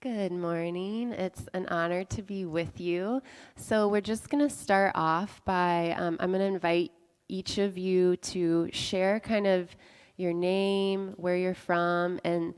Good morning. It's an honor to be with you. So we're just going to start off by, I'm going to invite each of you to share kind of your name, where you're from, and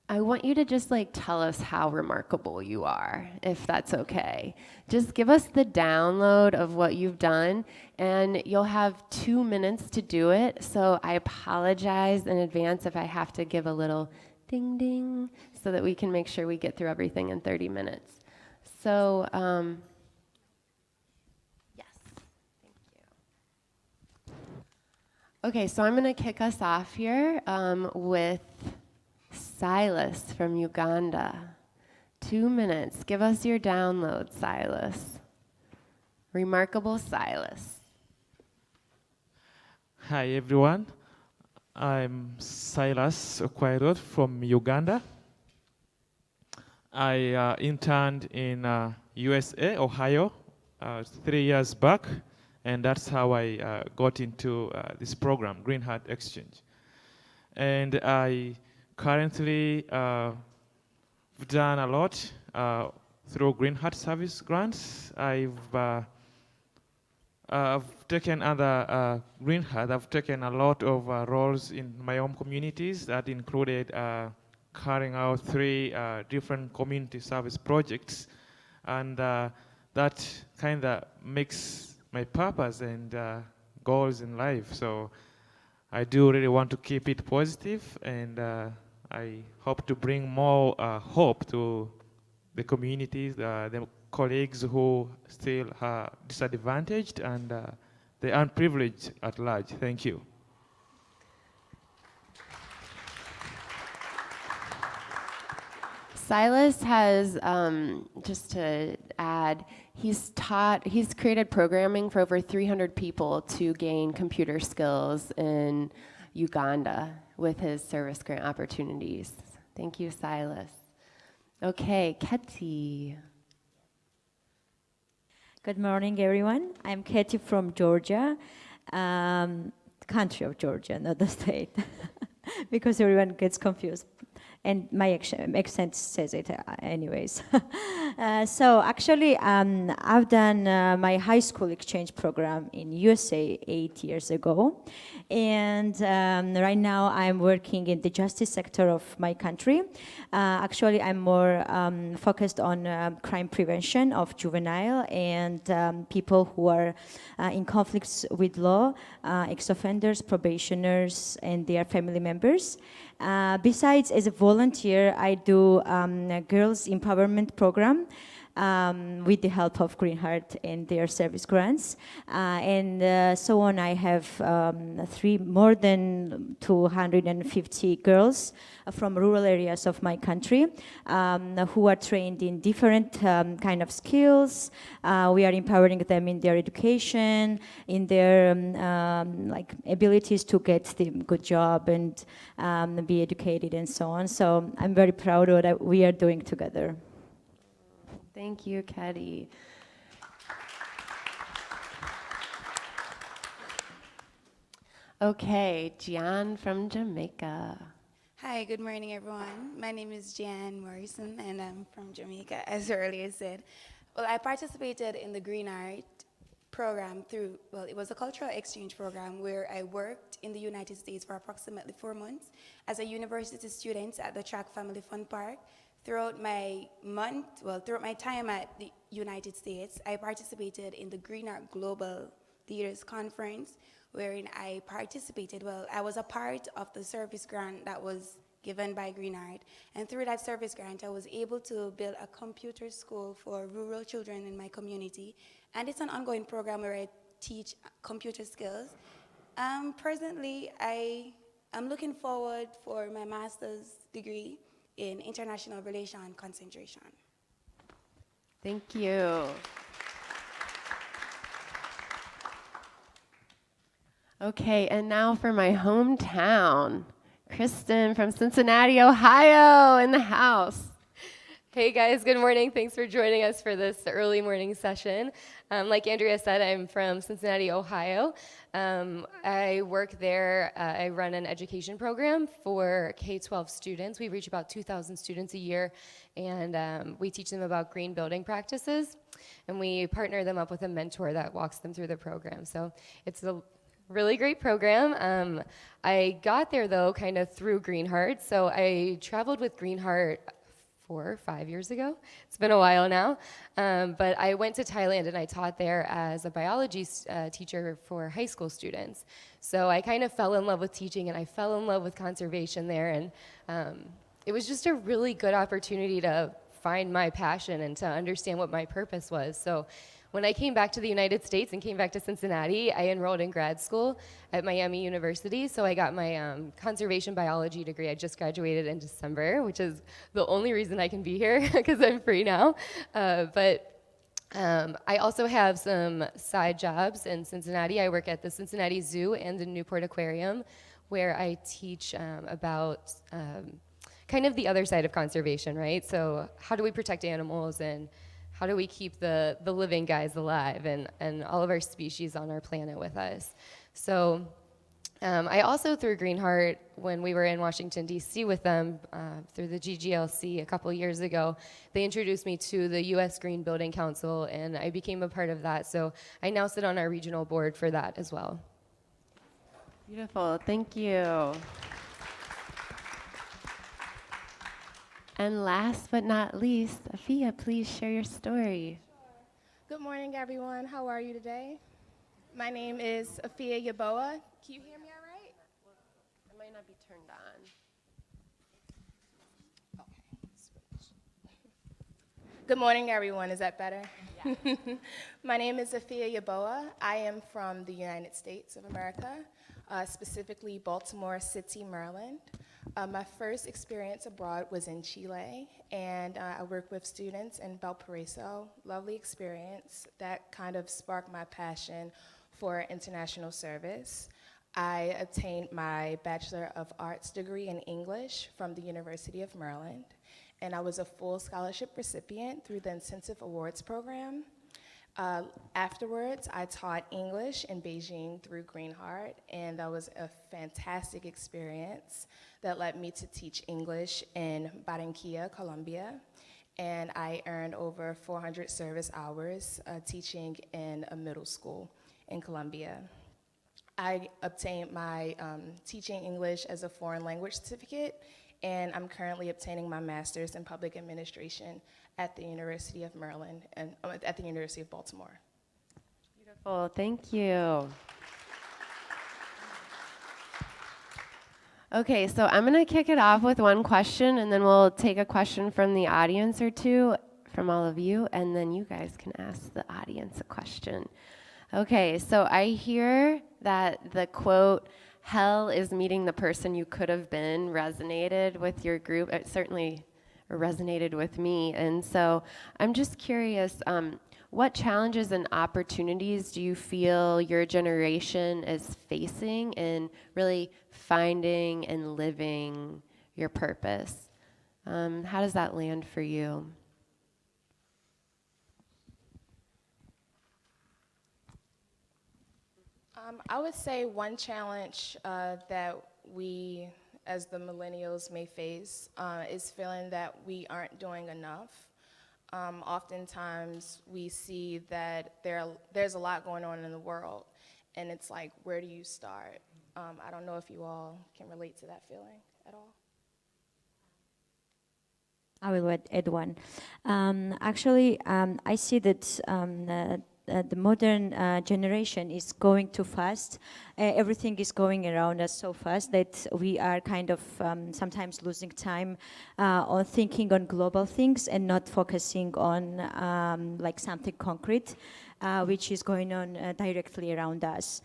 I want you to just tell us how remarkable you are, if that's okay. Just give us the download of what you've done, and you'll have 2 minutes to do it. So I apologize in advance if I have to give a little ding ding so that we can make sure we get through everything in 30 minutes. So, yes, thank you. Okay, so I'm going to kick us off here with Silas from Uganda. 2 minutes. Give us your download, Silas. Remarkable Silas. Hi, everyone. I'm Silas Okwairot from Uganda. I interned in USA, Ohio, 3 years back, and that's how I got into this program, Greenheart Exchange. And I currently done a lot through Greenheart service grants. I've taken other Greenheart. I've taken a lot of roles in my own communities that included carrying out 3 different community service projects, and that kind of makes my purpose and goals in life. So I do really want to keep it positive, and I hope to bring more hope to the communities, the colleagues who still are disadvantaged, and the unprivileged at large. Thank you. Silas has, just to add, he's created programming for over 300 people to gain computer skills in Uganda with his service grant opportunities. Thank you, Silas. Okay, Keti. Good morning, everyone. I'm Keti from Georgia, country of Georgia, not the state, because everyone gets confused. And my accent says it anyways. So actually, I've done my high school exchange program in USA 8 years ago. And right now I'm working in the justice sector of my country. Actually, I'm more focused on crime prevention of juvenile and people who are in conflicts with law, ex-offenders, probationers, and their family members. Besides, as a volunteer, I do a girls empowerment program with the help of Greenheart and their service grants. And so on, I have more than 250 girls from rural areas of my country who are trained in different kind of skills. We are empowering them in their education, in their abilities to get the good job and be educated and so on. So I'm very proud of what we are doing together. Thank you, Keti. Okay, Gian from Jamaica. Hi, good morning, everyone. My name is Gian Morrison, and I'm from Jamaica, as earlier said. Well, I participated in the Greenheart program it was a cultural exchange program where I worked in the United States for approximately 4 months as a university student at the Track Family Fun Park. Throughout my time at the United States, I participated in the Greenheart Global Leaders Conference, wherein I was a part of the service grant that was given by Greenheart. And through that service grant, I was able to build a computer school for rural children in my community. And it's an ongoing program where I teach computer skills. Presently, I am looking forward for my master's degree in international relation and concentration. Thank you. Okay, and now for my hometown, Christen from Cincinnati, Ohio, in the house. Hey guys, good morning. Thanks for joining us for this early morning session. Like Andrea said, I'm from Cincinnati, Ohio. I work there. I run an education program for K-12 students. We reach about 2,000 students a year, and we teach them about green building practices, and we partner them up with a mentor that walks them through the program. So it's a really great program. I got there, though, kind of through Greenheart. So I traveled with Greenheart 4 or 5 years ago. It's been a while now. But I went to Thailand and I taught there as a biology teacher for high school students. So I kind of fell in love with teaching and I fell in love with conservation there. And it was just a really good opportunity to find my passion and to understand what my purpose was. So when I came back to the United States and came back to Cincinnati, I enrolled in grad school at Miami University. So I got my conservation biology degree. I just graduated in December, which is the only reason I can be here because I'm free now. But I also have some side jobs in Cincinnati. I work at the Cincinnati Zoo and the Newport Aquarium, where I teach about kind of the other side of conservation, right? So how do we protect animals and how do we keep the living guys alive and all of our species on our planet with us? So I also, through Greenheart, when we were in Washington, D.C. with them, through the GGLC a couple years ago, they introduced me to the U.S. Green Building Council, and I became a part of that. So I now sit on our regional board for that as well. Beautiful. Thank you. And last but not least, Afia, please share your story. Good morning, everyone. How are you today? My name is Afia Yeboah. Can you hear me all right? It might not be turned on. Okay, switch. Good morning, everyone. Is that better? Yeah. My name is Afia Yeboah. I am from the United States of America, specifically Baltimore City, Maryland. My first experience abroad was in Chile, and I worked with students in Valparaiso. Lovely experience that kind of sparked my passion for international service. I obtained my Bachelor of Arts degree in English from the University of Maryland, and I was a full scholarship recipient through the Incentive Awards program. Afterwards, I taught English in Beijing through Greenheart, and that was a fantastic experience that led me to teach English in Barranquilla, Colombia, and I earned over 400 service hours teaching in a middle school in Colombia. I obtained my teaching English as a foreign language certificate, and I'm currently obtaining my master's in public administration at the University of Maryland and at the University of Baltimore. Beautiful. Thank you. Okay, so I'm going to kick it off with one question, and then we'll take a question from the audience or two from all of you, and then you guys can ask the audience a question. Okay, so I hear that the quote, "Hell is meeting the person you could have been," resonated with your group. It certainly resonated with me. And so I'm just curious, what challenges and opportunities do you feel your generation is facing in really finding and living your purpose? How does that land for you? I would say one challenge that we, as the millennials, may face is feeling that we aren't doing enough. Oftentimes, we see that there's a lot going on in the world, and it's like, where do you start? I don't know if you all can relate to that feeling at all. I will add one. Actually, I see that the modern generation is going too fast. Everything is going around us so fast that we are kind of sometimes losing time on thinking on global things and not focusing on like something concrete, which is going on directly around us.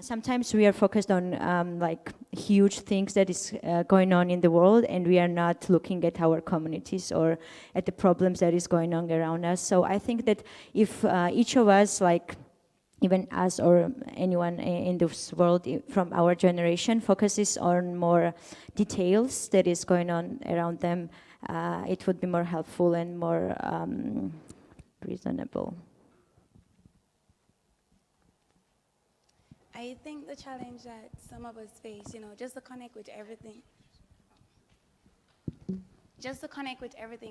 Sometimes we are focused on like huge things that is going on in the world, and we are not looking at our communities or at the problems that is going on around us. So I think that if each of us, like even us or anyone in this world from our generation, focuses on more details that is going on around them, it would be more helpful and more reasonable. I think the challenge that some of us face, just to connect with everything.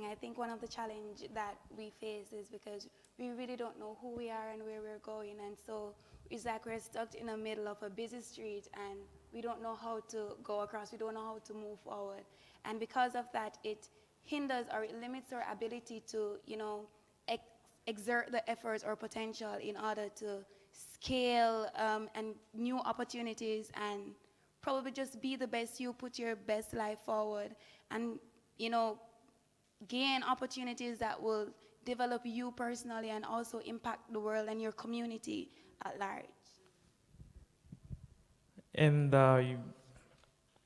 I think one of the challenge that we face is because we really don't know who we are and where we're going. And so it's like we're stuck in the middle of a busy street and we don't know how to go across. We don't know how to move forward. And because of that, it hinders or it limits our ability to, exert the efforts or potential in order to scale and new opportunities and probably just be the best you, put your best life forward and, gain opportunities that will develop you personally and also impact the world and your community at large. And I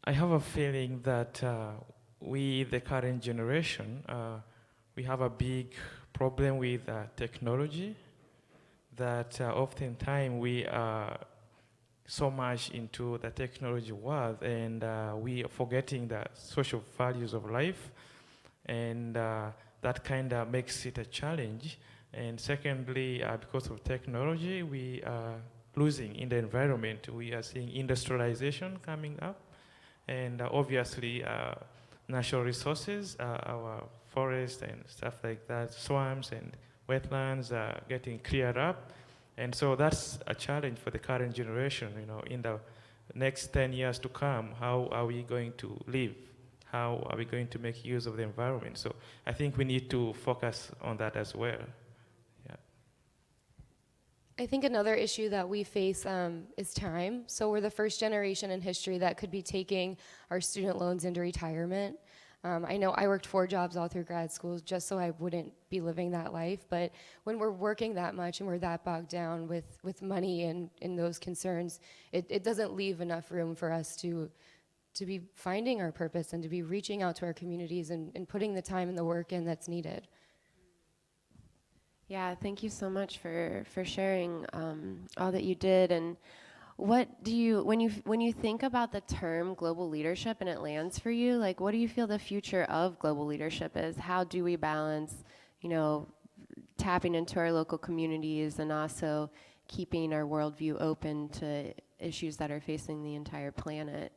have a feeling that we, the current generation, we have a big problem with technology, that oftentimes we are so much into the technology world and we are forgetting the social values of life, and that kind of makes it a challenge. And secondly, because of technology, we are losing in the environment. We are seeing industrialization coming up, and obviously natural resources, our forests and stuff like that, swamps and wetlands are getting cleared up. And so that's a challenge for the current generation, in the next 10 years to come. How are we going to live? How are we going to make use of the environment? So I think we need to focus on that as well. Yeah. I think another issue that we face is time. So we're the first generation in history that could be taking our student loans into retirement. I know I worked 4 jobs all through grad school just so I wouldn't be living that life. But when we're working that much and we're that bogged down with money and those concerns, it doesn't leave enough room for us to be finding our purpose and to be reaching out to our communities and putting the time and the work in that's needed. Yeah, thank you so much for sharing all that you did. And what do you, when you think about the term global leadership and it lands for you, like what do you feel the future of global leadership is? How do we balance, tapping into our local communities and also keeping our worldview open to issues that are facing the entire planet?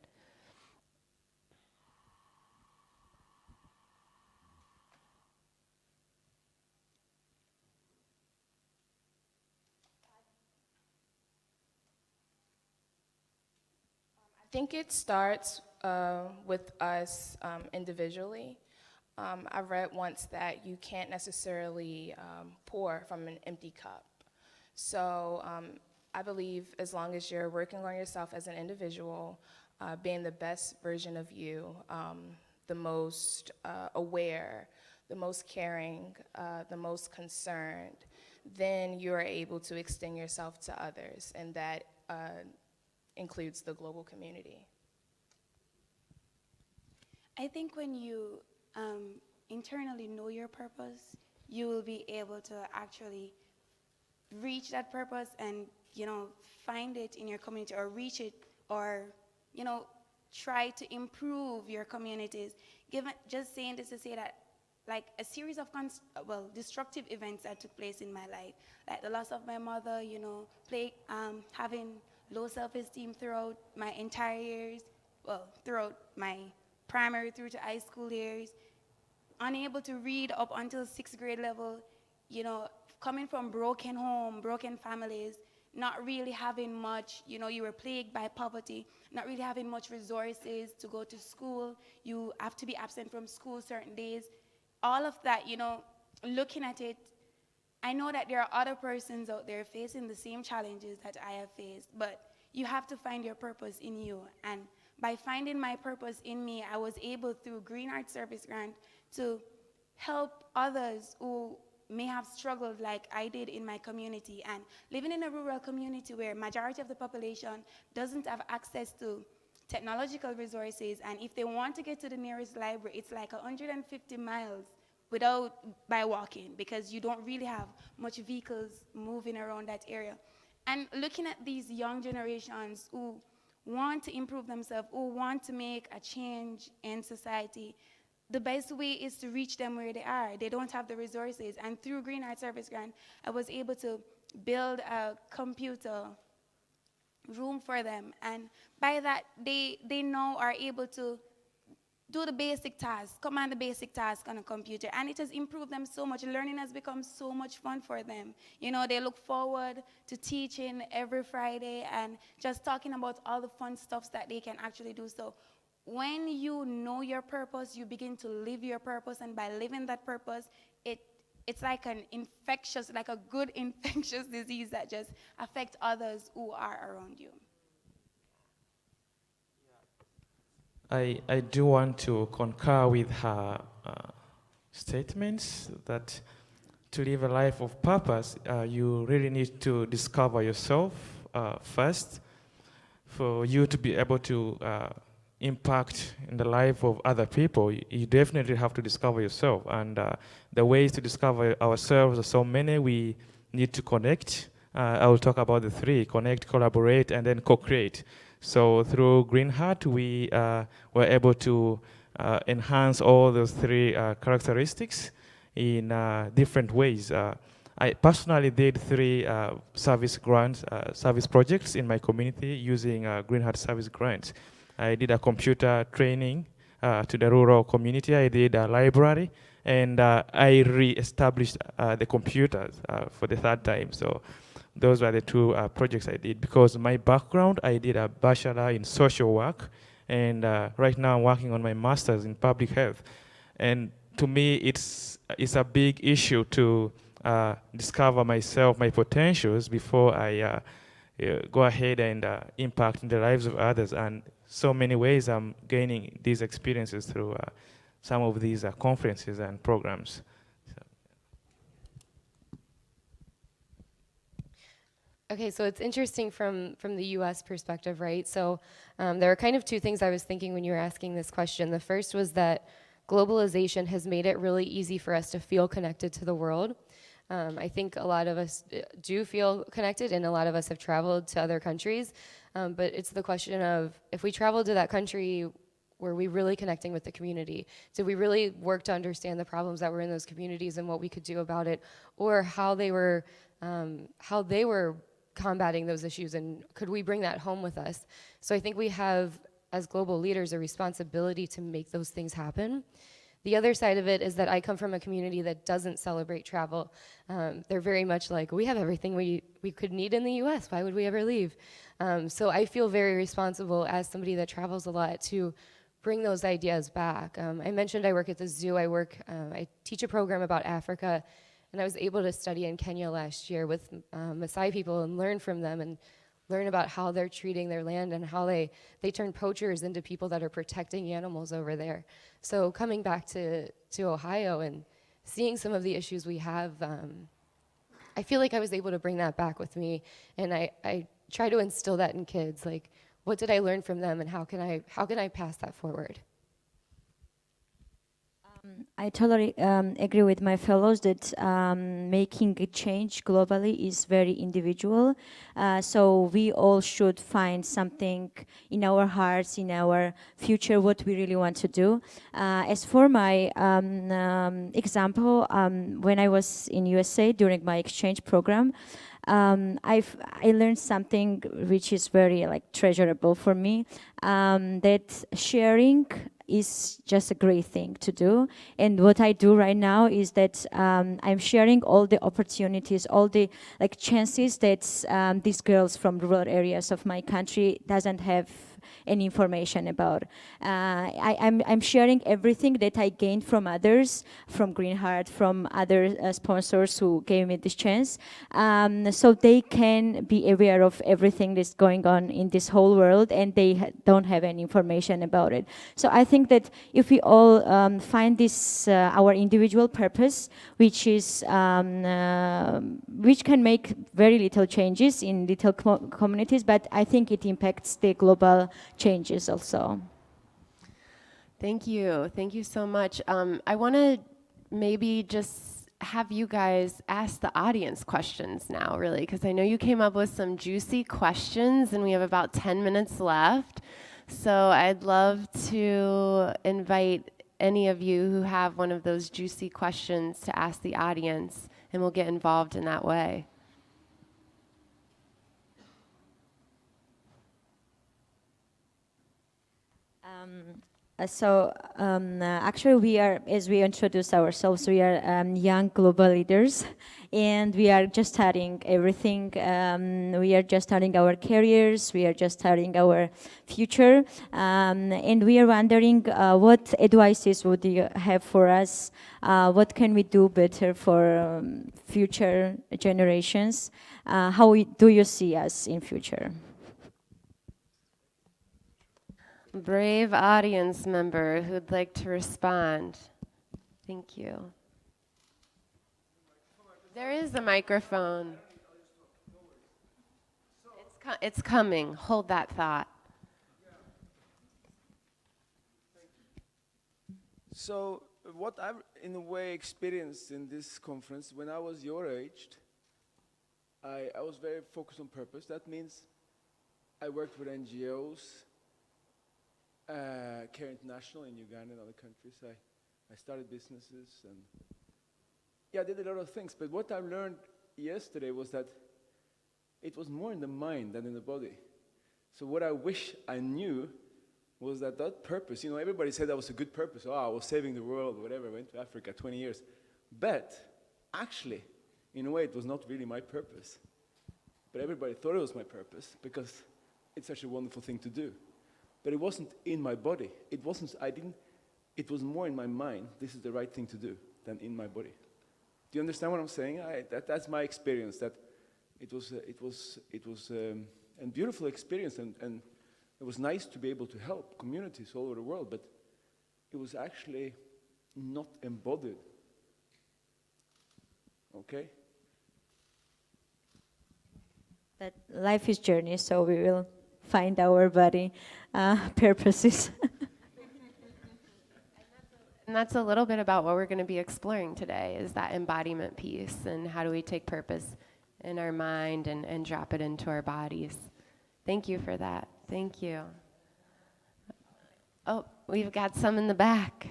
I think it starts with us individually. I read once that you can't necessarily pour from an empty cup. So I believe as long as you're working on yourself as an individual, being the best version of you, the most aware, the most caring, the most concerned, then you're able to extend yourself to others, and that includes the global community. I think when you internally know your purpose, you will be able to actually reach that purpose and, find it in your community or reach it or, try to improve your communities. Just saying this to say that, like a series of destructive events that took place in my life, like the loss of my mother, having low self-esteem throughout my entire years, throughout my primary through to high school years, unable to read up until 6th grade level, coming from broken home, broken families, not really having much, you were plagued by poverty, not really having much resources to go to school, you have to be absent from school certain days. All of that, looking at it, I know that there are other persons out there facing the same challenges that I have faced, but you have to find your purpose in you. And by finding my purpose in me, I was able through Greenheart Service Grant to help others who may have struggled like I did in my community. And living in a rural community where majority of the population doesn't have access to technological resources, and if they want to get to the nearest library, it's like 150 miles by walking, because you don't really have much vehicles moving around that area. And looking at these young generations who want to improve themselves, who want to make a change in society, the best way is to reach them where they are. They don't have the resources. And through Greenheart Service Grant, I was able to build a computer room for them. And by that, they now are able to do the basic tasks, command the basic tasks on a computer. And it has improved them so much. Learning has become so much fun for them. You know, they look forward to teaching every Friday and just talking about all the fun stuff that they can actually do. So when you know your purpose, you begin to live your purpose. And by living that purpose, it's like an infectious, like a good infectious disease that just affects others who are around you. I do want to concur with her statements that to live a life of purpose, you really need to discover yourself first for you to be able to impact in the life of other people. You definitely have to discover yourself. And the ways to discover ourselves are so many. We need to connect. I will talk about the three: connect, collaborate, and then co-create. So through Greenheart, we were able to enhance all those three characteristics in different ways. I personally did 3 service grants, service projects in my community using Greenheart service grants. I did a computer training to the rural community. I did a library, and I re-established the computers for the 3rd time. So those were the 2 projects I did. Because my background, I did a bachelor in social work, and right now I'm working on my master's in public health. And to me, it's a big issue to discover myself, my potentials, before I go ahead and impact in the lives of others. And so many ways I'm gaining these experiences through some of these conferences and programs. Okay, so it's interesting from the U.S. perspective, right? So there are kind of 2 things I was thinking when you were asking this question. The first was that globalization has made it really easy for us to feel connected to the world. I think a lot of us do feel connected, and a lot of us have traveled to other countries. But it's the question of, if we traveled to that country, were we really connecting with the community? Did we really work to understand the problems that were in those communities and what we could do about it, or how they were combating those issues, and could we bring that home with us? So I think we have, as global leaders, a responsibility to make those things happen. The other side of it is that I come from a community that doesn't celebrate travel. They're very much like, we have everything we could need in the US, why would we ever leave? So I feel very responsible as somebody that travels a lot to bring those ideas back. I mentioned I work at the zoo. I teach a program about Africa, and I was able to study in Kenya last year with Maasai people and learn from them and learn about how they're treating their land and how they turn poachers into people that are protecting animals over there. So coming back to Ohio and seeing some of the issues we have, I feel like I was able to bring that back with me, and I try to instill that in kids. Like, what did I learn from them, and how can I pass that forward? I totally agree with my fellows that making a change globally is very individual. So we all should find something in our hearts, in our future, what we really want to do. As for my example, when I was in USA during my exchange program, I learned something which is very treasurable for me, that sharing is just a great thing to do. And what I do right now is that I'm sharing all the opportunities, all the chances that these girls from rural areas of my country doesn't have any information about. I'm sharing everything that I gained from others, from Greenheart, from other sponsors who gave me this chance, so they can be aware of everything that's going on in this whole world, and they don't have any information about it. So I think that if we all find this our individual purpose, which is which can make very little changes in little communities, but I think it impacts the global changes also. Thank you so much. I want to maybe just have you guys ask the audience questions now, really, because I know you came up with some juicy questions, and we have about 10 minutes left. So I'd love to invite any of you who have one of those juicy questions to ask the audience, and we'll get involved in that way. Actually, we are, as we introduce ourselves, we are young global leaders, and we are just starting everything. We are just starting our careers. We are just starting our future, and we are wondering what advices would you have for us? What can we do better for future generations? Do you see us in future? Brave audience member who'd like to respond. Thank you. There is a microphone. It's coming. Hold that thought. So what I've, in a way, experienced in this conference, when I was your age, I was very focused on purpose. That means I worked with NGOs, Care International in Uganda and other countries. I started businesses and I did a lot of things. But what I learned yesterday was that it was more in the mind than in the body. So what I wish I knew was that purpose, everybody said that was a good purpose. Oh, I was saving the world, whatever. I went to Africa 20 years. But actually, in a way, it was not really my purpose. But everybody thought it was my purpose because it's such a wonderful thing to do. But it wasn't in my body. It was more in my mind, this is the right thing to do, than in my body. Do you understand what I'm saying? That's my experience, that it was a beautiful experience, and it was nice to be able to help communities all over the world, but it was actually not embodied. Okay? That life is journey, so we will find our body purposes. And that's a little bit about what we're going to be exploring today, is that embodiment piece, and how do we take purpose in our mind and drop it into our bodies. Thank you for that. Thank you. Oh, we've got some in the back.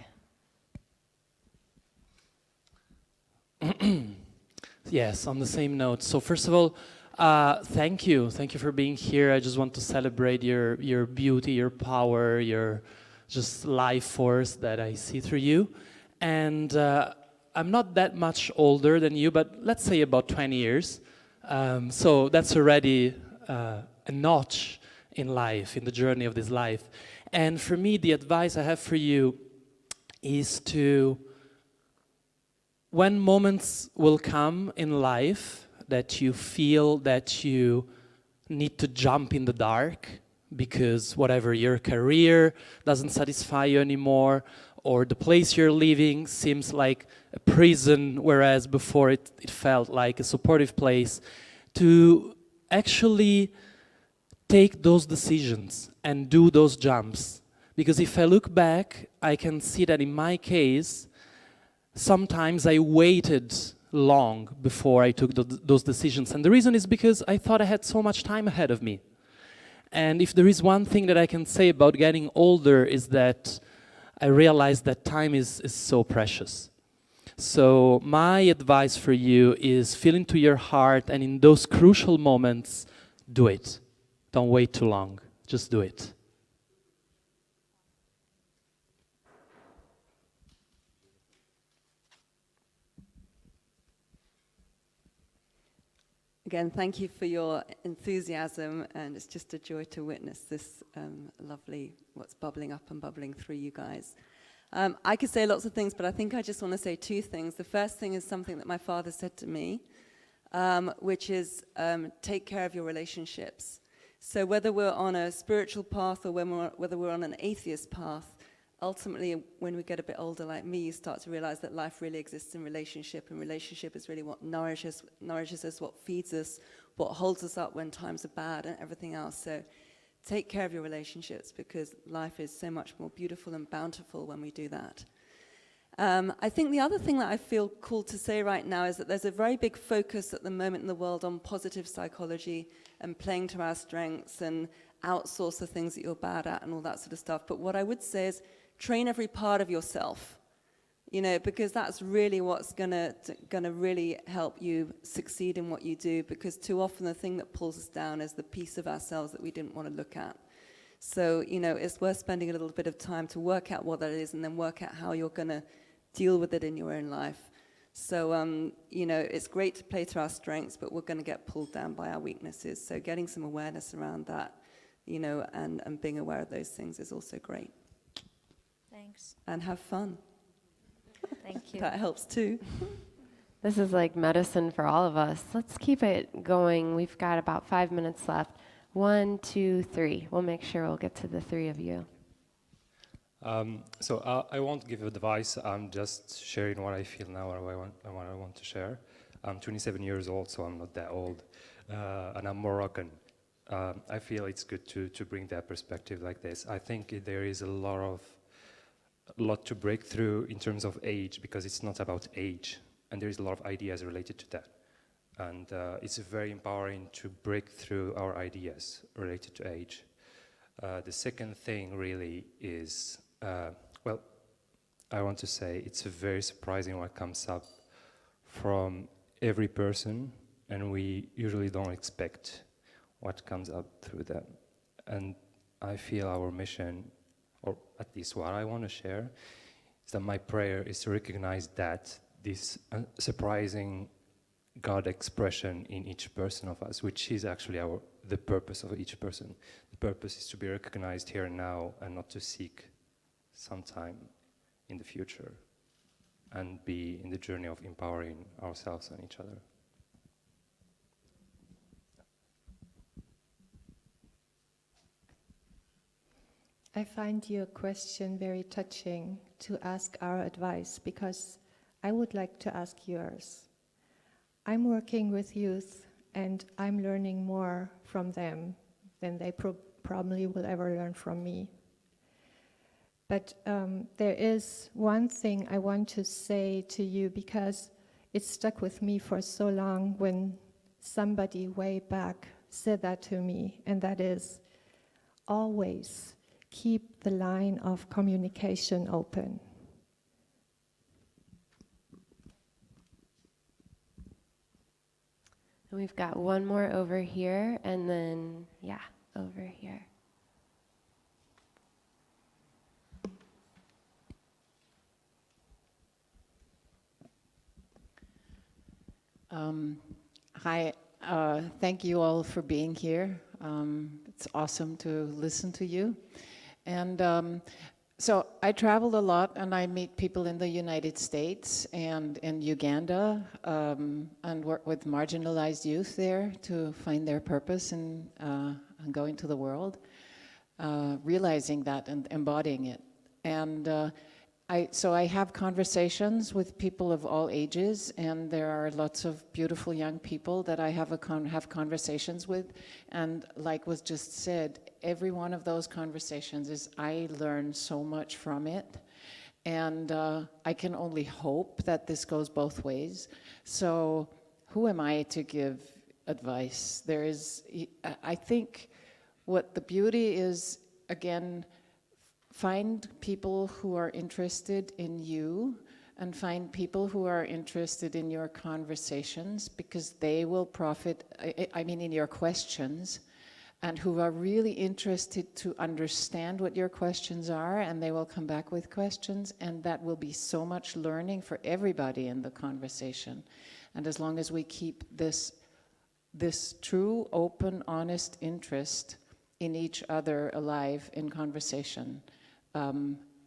Yes, on the same note. So first of all, thank you for being here. I just want to celebrate your beauty, your power, your just life force that I see through you. And I'm not that much older than you, but let's say about 20 years. So that's already a notch in life, in the journey of this life. And for me, the advice I have for you is to, when moments will come in life that you feel that you need to jump in the dark because whatever, your career doesn't satisfy you anymore, or the place you're living seems like a prison, whereas before it felt like a supportive place, to actually take those decisions and do those jumps. Because if I look back, I can see that in my case, sometimes I waited long before I took those decisions. And the reason is because I thought I had so much time ahead of me. And if there is one thing that I can say about getting older is that I realized that time is so precious. So my advice for you is feel into your heart, and in those crucial moments, do it. Don't wait too long. Just do it. Again, thank you for your enthusiasm, and it's just a joy to witness this lovely, what's bubbling up and bubbling through you guys. I could say lots of things, but I think I just want to say two things. The first thing is something that my father said to me, which is take care of your relationships. So whether we're on a spiritual path or whether we're on an atheist path, ultimately, when we get a bit older like me, you start to realize that life really exists in relationship, and relationship is really what nourishes us, what feeds us, what holds us up when times are bad, and everything else. So take care of your relationships, because life is so much more beautiful and bountiful when we do that. I think the other thing that I feel called to say right now is that there's a very big focus at the moment in the world on positive psychology and playing to our strengths and outsource the things that you're bad at and all that sort of stuff. But what I would say is, train every part of yourself, you know, because that's really what's gonna really help you succeed in what you do, because too often the thing that pulls us down is the piece of ourselves that we didn't want to look at. So, you know, it's worth spending a little bit of time to work out what that is and then work out how you're gonna deal with it in your own life. So, you know, it's great to play to our strengths, but we're gonna get pulled down by our weaknesses. So getting some awareness around that, you know, and being aware of those things is also great. Thanks. And have fun. Thank you. That helps too. This is like medicine for all of us. Let's keep it going. We've got about 5 minutes left. 1, 2, 3. We'll make sure we'll get to the 3 of you. I won't give advice. I'm just sharing what I feel now and what I want to share. I'm 27 years old, so I'm not that old, and I'm Moroccan. I feel it's good to bring that perspective like this. I think there is a lot to break through in terms of age, because it's not about age, and there is a lot of ideas related to that. And it's very empowering to break through our ideas related to age. The second thing really is, I want to say it's very surprising what comes up from every person, and we usually don't expect what comes up through them. And I feel our mission, or at least what I want to share, is that my prayer is to recognize that this surprising God expression in each person of us, which is actually the purpose of each person. The purpose is to be recognized here and now, and not to seek sometime in the future, and be in the journey of empowering ourselves and each other. I find your question very touching to ask our advice, because I would like to ask yours. I'm working with youth, and I'm learning more from them than they probably will ever learn from me. But there is one thing I want to say to you, because it stuck with me for so long when somebody way back said that to me, and that is, always keep the line of communication open. And we've got one more over here, and then, over here. Hi, thank you all for being here. It's awesome to listen to you. And so I travel a lot, and I meet people in the United States and in Uganda, and work with marginalized youth there to find their purpose and go into the world, realizing that and embodying it. And so I have conversations with people of all ages, and there are lots of beautiful young people that I have conversations with. And like was just said, every one of those conversations I learn so much from it. And I can only hope that this goes both ways. So who am I to give advice? I think what the beauty is, again, find people who are interested in you, and find people who are interested in your conversations, because they will profit, in your questions, and who are really interested to understand what your questions are, and they will come back with questions, and that will be so much learning for everybody in the conversation. And as long as we keep this true, open, honest interest in each other alive in conversation,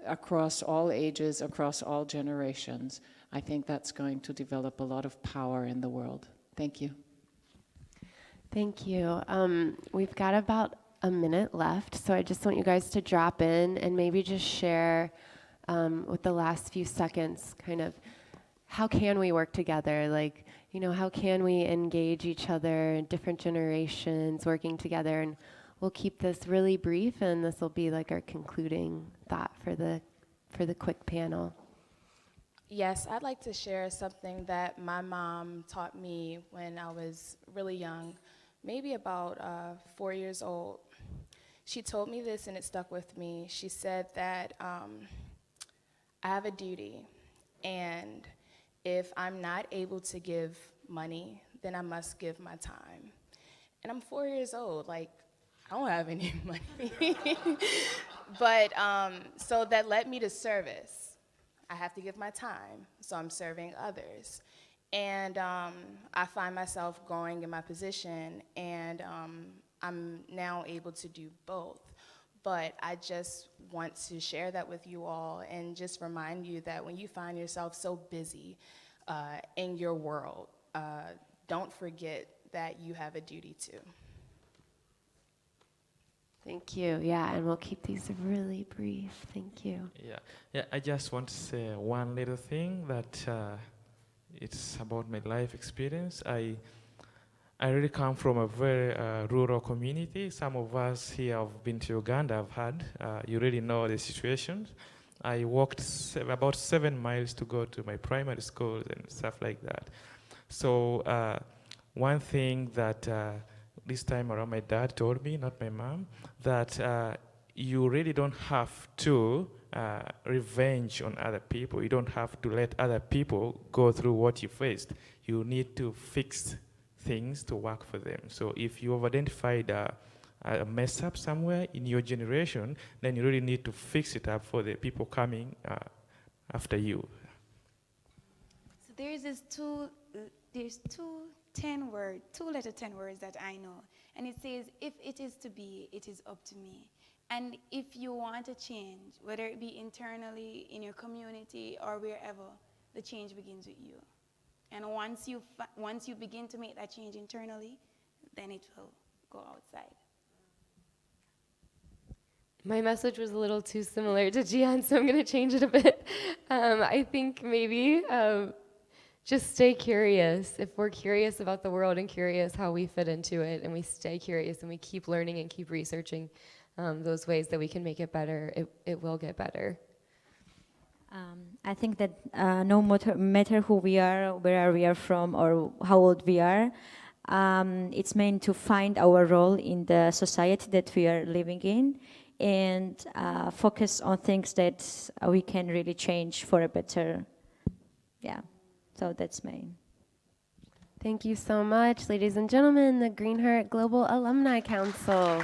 across all ages, across all generations, I think that's going to develop a lot of power in the world. Thank you. Thank you. We've got about a minute left, so I just want you guys to drop in and maybe just share with the last few seconds kind of how can we work together? Like, how can we engage each other, different generations working together? And we'll keep this really brief, and this will be like our concluding thought for the quick panel. Yes, I'd like to share something that my mom taught me when I was really young, maybe about 4 years old. She told me this and it stuck with me. She said that I have a duty, and if I'm not able to give money, then I must give my time. And I'm 4 years old, like, I don't have any money. But, so that led me to service. I have to give my time, so I'm serving others. And I find myself growing in my position, and I'm now able to do both. But I just want to share that with you all and just remind you that when you find yourself so busy in your world, don't forget that you have a duty too. Thank you. Yeah, and we'll keep these really brief. Thank you. Yeah. I just want to say one little thing that it's about my life experience. I really come from a very rural community. Some of us here have been to Uganda. I've heard. You really know the situation. I walked about 7 miles to go to my primary school and stuff like that. So one thing that this time around my dad told me, not my mom, that you really don't have to revenge on other people. You don't have to let other people go through what you faced. You need to fix things to work for them. So if you have identified a mess up somewhere in your generation, then you really need to fix it up for the people coming after you. So there's two letter 10 words that I know. And it says, if it is to be, it is up to me. And if you want a change, whether it be internally, in your community, or wherever, the change begins with you. And once you begin to make that change internally, then it will go outside. My message was a little too similar to Gian, so I'm going to change it a bit. I think maybe just stay curious. If we're curious about the world and curious how we fit into it, and we stay curious and we keep learning and keep researching those ways that we can make it better, it will get better. I think that no matter who we are, where we are from, or how old we are, it's meant to find our role in the society that we are living in, and focus on things that we can really change for a better, so that's main. Thank you so much, ladies and gentlemen, the Greenheart Global Alumni Council.